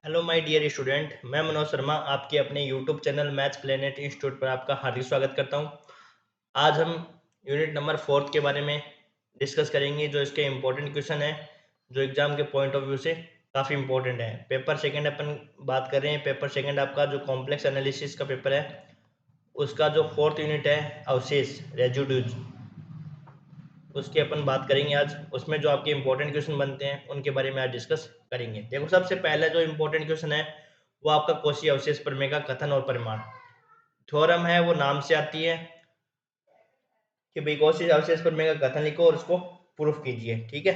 Hello my dear student, मैं मनोज शर्मा आपके अपने YouTube channel maths planet institute पर आपका हार्दिक स्वागत करता हूं। आज हम यूनिट नंबर 4 के बारे में डिस्कस करेंगे, जो इसके इम्पोर्टेंट क्वेश्चन है, जो एग्जाम के पॉइंट ऑफ व्यू से काफ़ी इंपॉर्टेंट है। पेपर सेकंड अपन बात कर रहे हैं। पेपर सेकंड आपका जो कॉम्प्लेक्स एनालिसिस का पेपर है, उसका जो 4th यूनिट है, अवशेष रेजिड्यूज, उसकी अपन बात करेंगे आज। उसमें जो आपके इंपॉर्टेंट क्वेश्चन बनते हैं उनके बारे में आज डिस्कस करेंगे। देखो, सबसे पहला जो इंपॉर्टेंट क्वेश्चन है वो आपका कोशी अवशेष प्रमेय का कथन और परिमाण। थ्योरम है वो नाम से आती है कि भाई कोशी अवशेष प्रमेय का कथन लिखो और उसको प्रूफ कीजिए। ठीक है,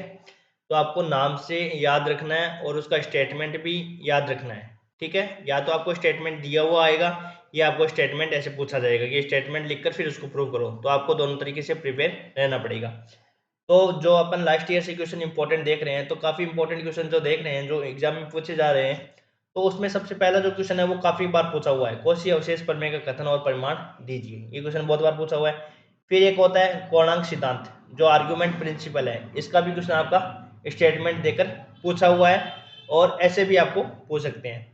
तो आपको नाम से याद रखना है और उसका स्टेटमेंट भी याद रखना है। ठीक है, या तो आपको स्टेटमेंट दिया हुआ आएगा या आपको स्टेटमेंट ऐसे पूछा जाएगा कि स्टेटमेंट लिखकर फिर उसको प्रूव करो। तो आपको दोनों तरीके से प्रिपेयर रहना पड़ेगा। तो जो अपन लास्ट ईयर से क्वेश्चन इंपॉर्टेंट देख रहे हैं, तो काफ़ी इंपॉर्टेंट क्वेश्चन जो देख रहे हैं, जो एग्जाम में पूछे जा रहे हैं, तो उसमें सबसे पहला जो क्वेश्चन है वो काफ़ी बार पूछा हुआ है, कोशी अवशेष प्रमेय का कथन और परिमाण दीजिए। ये क्वेश्चन बहुत बार पूछा हुआ है। फिर एक होता है कोणांक सिद्धांत, जो आर्ग्यूमेंट प्रिंसिपल है, इसका भी क्वेश्चन आपका स्टेटमेंट देकर पूछा हुआ है और ऐसे भी आपको पूछ सकते हैं।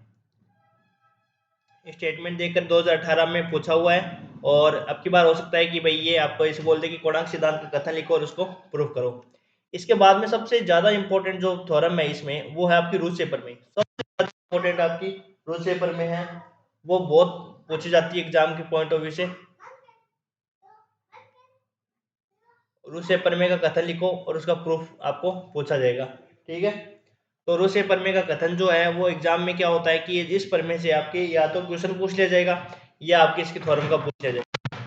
स्टेटमेंट देकर 2018 में पूछा हुआ है और अब की बार हो सकता है कि भाई ये आपको ऐसे बोल दे कि कोणांक सिद्धांत का कथन लिखो और उसको प्रूव करो। इसके बाद में सबसे ज्यादा इंपॉर्टेंट जो थ्योरम है इसमें वो है आपकी रूट सेपर में। सबसे ज्यादा इंपॉर्टेंट आपकी रूट सेपर में है, वो बहुत पूछी जाती है एग्जाम के पॉइंट ऑफ व्यू से। रूट सेपर में का कथन लिखो और उसका प्रूफ आपको पूछा जाएगा। ठीक है, तो रूट से प्रमेय का कथन जो है वो एग्जाम में क्या होता है कि इस प्रमेय से आपके या तो क्वेश्चन पूछ लिया जाएगा या आपके इसके थ्योरम का पूछ लिया जाएगा।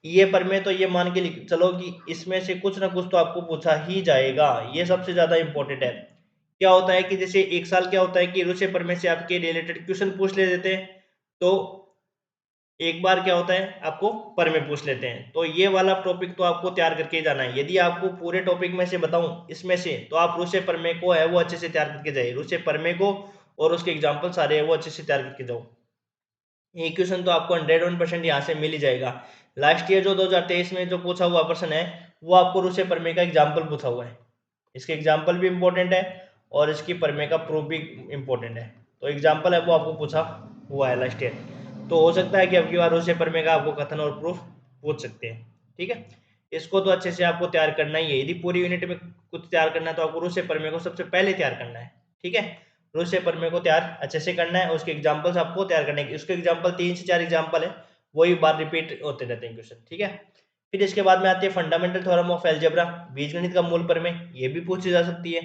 ये प्रमेय तो ये मान के चलो कि इसमें से कुछ ना कुछ तो आपको पूछा ही जाएगा। ये सबसे ज्यादा इंपॉर्टेंट है। क्या होता है कि जैसे एक साल क्या होता है कि रूसे प्रमेय से आपके रिलेटेड क्वेश्चन पूछ ले देते हैं, तो एक बार क्या होता है आपको प्रमेय पूछ लेते हैं। तो ये वाला टॉपिक तो आपको तैयार करके जाना है। यदि आपको पूरे टॉपिक में से बताऊं इसमें से, तो आप रूसे प्रमेय को है वो अच्छे से तैयार करके जाइए। रूसे प्रमेय को और उसके एग्जाम्पल सारे है वो अच्छे से तैयार करके जाओ। ये क्वेश्चन तो आपको 101% यहाँ से मिल ही जाएगा। लास्ट ईयर जो 2023 में जो पूछा हुआ प्रश्न है वो आपको रूसे प्रमेय का एग्जाम्पल पूछा हुआ है। इसके एग्जाम्पल भी इम्पोर्टेंट है और इसकी प्रमेय का प्रूफ भी इम्पोर्टेंट है। तो एग्जाम्पल है वो आपको पूछा हुआ है लास्ट ईयर। तो हो सकता है कि अब की बार रूसे प्रमेय का आपको कथन और प्रूफ पूछ सकते हैं। ठीक है, इसको तो अच्छे से आपको तैयार करना ही है। यदि पूरी यूनिट में कुछ तैयार करना है तो आपको रूसे प्रमेय को सबसे पहले तैयार करना है। ठीक है, रूसे प्रमेय को तैयार अच्छे से करना है, उसके एग्जाम्पल्स आपको तैयार करने की। उसके एग्जाम्पल 3 से 4 एग्जाम्पल है, वही बार रिपीट होते रहते हैं क्वेश्चन। ठीक है, फिर इसके बाद में आती है फंडामेंटल थ्योरम ऑफ अलजेब्रा, बीजगणित का मूल प्रमेय, ये भी पूछी जा सकती है।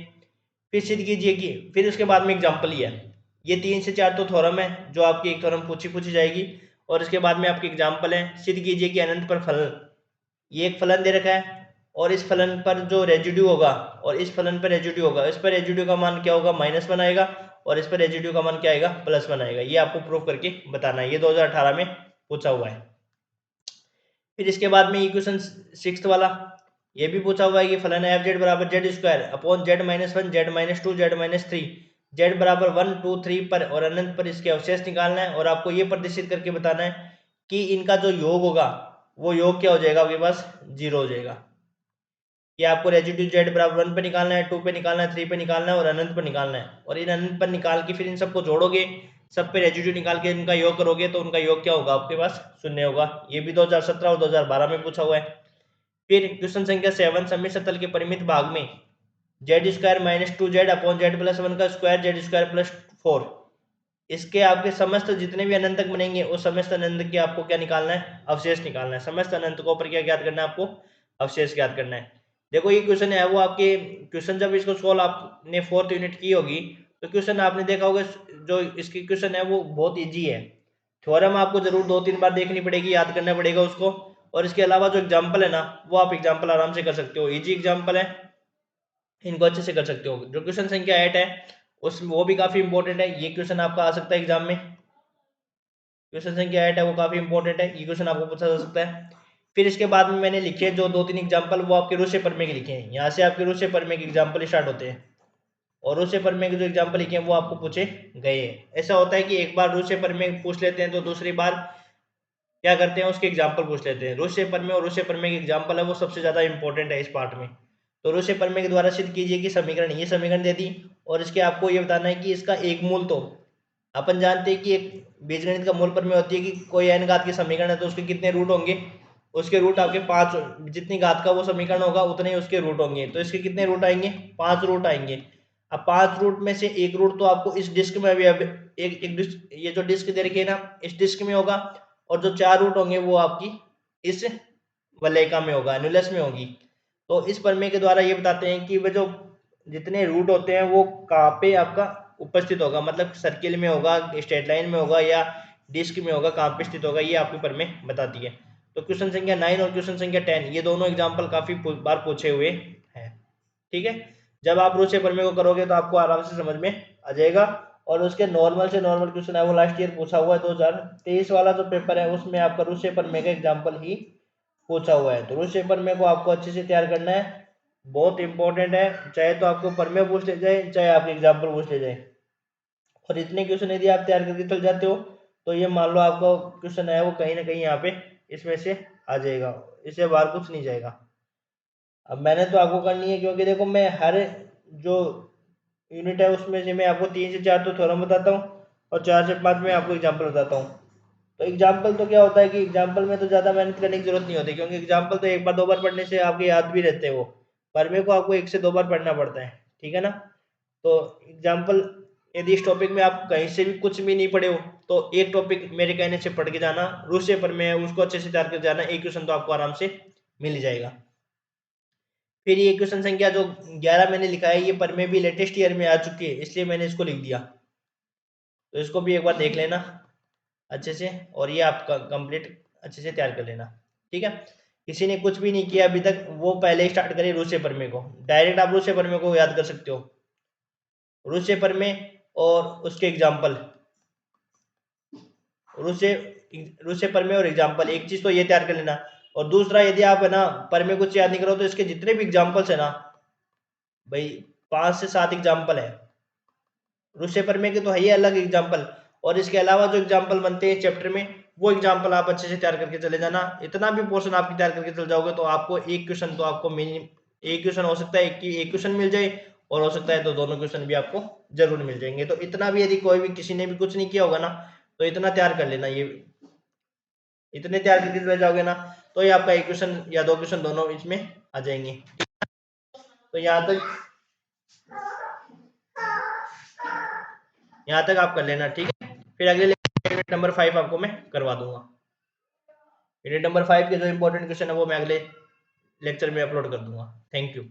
फिर सिद्ध कीजिए कि, फिर उसके बाद में एग्जाम्पल ही है। ये 3 से 4 तो थ्योरम है जो आपकी एक थ्योरम पूछी जाएगी और इसके बाद में आपके एग्जाम्पल है। सिद्ध कीजिए कि अनंत पर फलन, ये एक फलन दे रखा है और इस फलन पर जो रेजिड्यू होगा और इस फलन पर रेजिड्यू होगा, इस पर रेजिड्यू का मान क्या होगा, -1 आएगा और इस पर रेजिड्यू का मान क्या आएगा, +1 आएगा। ये आपको प्रूव करके बताना है। ये 2018 में पूछा हुआ है। फिर इसके बाद में इक्वेशन 6 वाला, ये भी पूछा हुआ है कि फलन एफ जेड बराबर Z square upon z-1 z-2 z-3 z बराबर 1 2 3 पर और अनंत पर इसके अवशेष निकालना है और आपको ये प्रदर्शित करके बताना है कि इनका जो योग होगा वो योग क्या हो जाएगा, आपके पास 0 हो जाएगा। ये आपको रेजिड्यू z बराबर 1 पे निकालना है, 2 पे निकालना है, 3 पे निकालना है और अनंत पर निकालना है। और इन अनंत पर निकाल के फिर इन सबको जोड़ोगे, सब पे रेजिड्यू निकाल के इनका योग करोगे तो उनका योग क्या होगा, आपके पास 0 होगा। ये भी 2017 और 2012 में पूछा हुआ है। फिर क्वेश्चन संख्या 7, सममित तल के परिमित भाग में Z square -2z upon z+1 का स्क्वायर z² +4, इसके आपके समस्त जितने भी अनंत तक बनेंगे उस समस्त अनंत के आपको क्या निकालना है, अवशेष निकालना है। समस्त अनंत को ऊपर क्या ज्ञात करना है, आपको अवशेष ज्ञात करना है। देखो ये क्वेश्चन है वो आपके क्वेश्चन जब इसको सोल्व आपने 4th यूनिट की होगी तो क्वेश्चन आपने देखा होगा, जो इसकी क्वेश्चन है वो बहुत इजी है। थ्योरम आपको जरूर 2-3 बार देखनी पड़ेगी, याद करना पड़ेगा उसको। और इसके अलावा जो एग्जाम्पल है ना, वो आप एग्जाम्पल आराम से कर सकते हो, इजी एग्जाम्पल है, इनको अच्छे से कर सकते हो। जो क्वेश्चन संख्या 8 है उस वो भी काफी इंपॉर्टेंट है। ये क्वेश्चन आपका आ सकता है एग्जाम में। क्वेश्चन संख्या 8 है वो काफी इंपॉर्टेंट है, ये क्वेश्चन आपको पूछा जा सकता है। फिर इसके बाद में मैंने लिखे जो 2-3 एग्जाम्पल, वो आपके रूसे प्रमेय के लिखे हैं। यहाँ से आपके रूसे प्रमेय के एग्जाम्पल स्टार्ट होते हैं और रूसे प्रमेय के जो एग्जाम्पल लिखे हैं वो आपको पूछे गए हैं। ऐसा होता है कि एक बार रूसे प्रमेय पूछ लेते हैं तो दूसरी बार क्या करते हैं, उसके एग्जाम्पल पूछ लेते हैं। रूसे प्रमेय और रूसे प्रमेय के एग्जाम्पल है वो सबसे ज्यादा इंपॉर्टेंट है इस पार्ट में। तो रूसे प्रमेय के द्वारा सिद्ध कीजिए कि समीकरण, ये समीकरण दे दी और इसके आपको ये बताना है कि इसका एक मूल तो अपन जानते हैं कि एक बीजगणित का मूल प्रमेय होती है कि कोई n घात की समीकरण है तो उसके कितने रूट होंगे, उसके रूट आपके 5, जितनी घात का वो समीकरण होगा उतने ही उसके रूट होंगे, तो इसके कितने रूट आएंगे, 5 रूट आएंगे। अब 5 रूट में से एक रूट तो आपको इस डिस्क में भी, अब एक डिस्क, ये जो डिस्क दे रखी है ना, इस डिस्क में होगा, और जो 4 रूट होंगे वो आपकी इस वलयिका में होगा, एनुलस में होगी। तो इस प्रमेय के द्वारा ये बताते हैं कि वो जो जितने रूट होते हैं वो कहाँ पे आपका उपस्थित होगा, मतलब सर्किल में होगा, स्ट्रेट लाइन में होगा, या डिस्क में होगा, कहाँ पे स्थित होगा, ये आपकी प्रमेय बताती है। तो क्वेश्चन संख्या 9 और क्वेश्चन संख्या 10 ये दोनों एग्जाम्पल काफी बार पूछे हुए हैं। ठीक है, जब आप रोचे प्रमेय को करोगे तो आपको आराम से समझ में आ जाएगा। और उसके नॉर्मल से नॉर्मल क्वेश्चन है वो लास्ट ईयर पूछा हुआ है, 2023 वाला जो पेपर है उसमें आपका रूसे प्रमेय का एग्जाम्पल ही पूछा हुआ है। तो रूसे प्रमेय को आपको अच्छे से तैयार करना है, बहुत इंपॉर्टेंट है, चाहे तो आपको प्रमेय पूछ ले जाए, चाहे आपके एग्जाम्पल पूछ ले जाए। और इतने क्वेश्चन यदि आप तैयार करके चल जाते हो तो ये मान लो आपका क्वेश्चन है वो कहीं ना कहीं यहाँ पे इसमें से आ जाएगा, इससे बाहर कुछ नहीं जाएगा। अब मैंने तो आपको करनी है, क्योंकि देखो मैं हर जो यूनिट है उसमें से मैं आपको 3 से 4 तो थ्योरम बताता हूँ, और 4 से 5 में आपको एग्जाम्पल बताता हूँ। तो एग्जाम्पल तो क्या होता है कि एग्जाम्पल में तो ज़्यादा मेहनत करने की जरूरत नहीं होती, क्योंकि एग्जाम्पल तो एक बार दो बार पढ़ने से आपके याद भी रहते हैं वो, पर मेरे को आपको 1 से 2 बार पढ़ना पड़ता है, ठीक है ना। तो एग्जाम्पल यदि इस टॉपिक में आप कहीं से भी कुछ भी नहीं पढ़े हो तो एक टॉपिक मेरे कहने से पढ़ के जाना, रूस पेपर में है उसको अच्छे से तैयार कर जाना, एक क्वेश्चन तो आपको आराम से मिल जाएगा। फिर ये क्वेश्चन संख्या जो 11 मैंने लिखा है ये प्रमेय भी लेटेस्ट ईयर में आ चुकी है, इसलिए मैंने इसको लिख दिया, तो इसको भी एक बार देख लेना अच्छे से, और ये आपका कंप्लीट अच्छे से तैयार कर लेना। ठीक है, किसी ने कुछ भी नहीं किया अभी तक वो पहले ही स्टार्ट करे रूस पेपर में को, डायरेक्ट आप रूस पेपर में को याद कर सकते हो, रूस पेपर में और उसके एग्जाम्पल, रूस रूस पेपर में और एग्जाम्पल, एक चीज तो ये तैयार कर लेना। और दूसरा यदि आप है ना प्रमेय कुछ याद नहीं करो तो इसके जितने भी एग्जाम्पल्स है ना भाई, 5 से 7 एग्जाम्पल है, रूस पेपर में के तो है ही अलग एग्जाम्पल, और इसके अलावा जो एग्जाम्पल बनते हैं चैप्टर में वो एग्जाम्पल आप अच्छे से तैयार करके चले जाना। इतना भी पोर्शन आपकी तैयार करके चल जाओगे तो आपको एक क्वेश्चन तो आपको मिनिमम, एक क्वेश्चन हो सकता है एक क्वेश्चन मिल जाए, और हो सकता है तो दोनों क्वेश्चन भी आपको जरूर मिल जाएंगे। तो इतना भी यदि कोई भी किसी ने भी कुछ नहीं किया होगा ना तो इतना तैयार कर लेना, ये इतने तैयार करके चले जाओगे ना तो ये आपका एक क्वेश्चन या दो क्वेश्चन दोनों इसमें आ जाएंगे। तो यहाँ तक आप कर लेना, ठीक है। फिर अगले यूनिट नंबर 5 आपको मैं करवा दूंगा। यूनिट नंबर 5 के जो इंपॉर्टेंट क्वेश्चन है वो मैं अगले लेक्चर में अपलोड कर दूंगा। Thank you.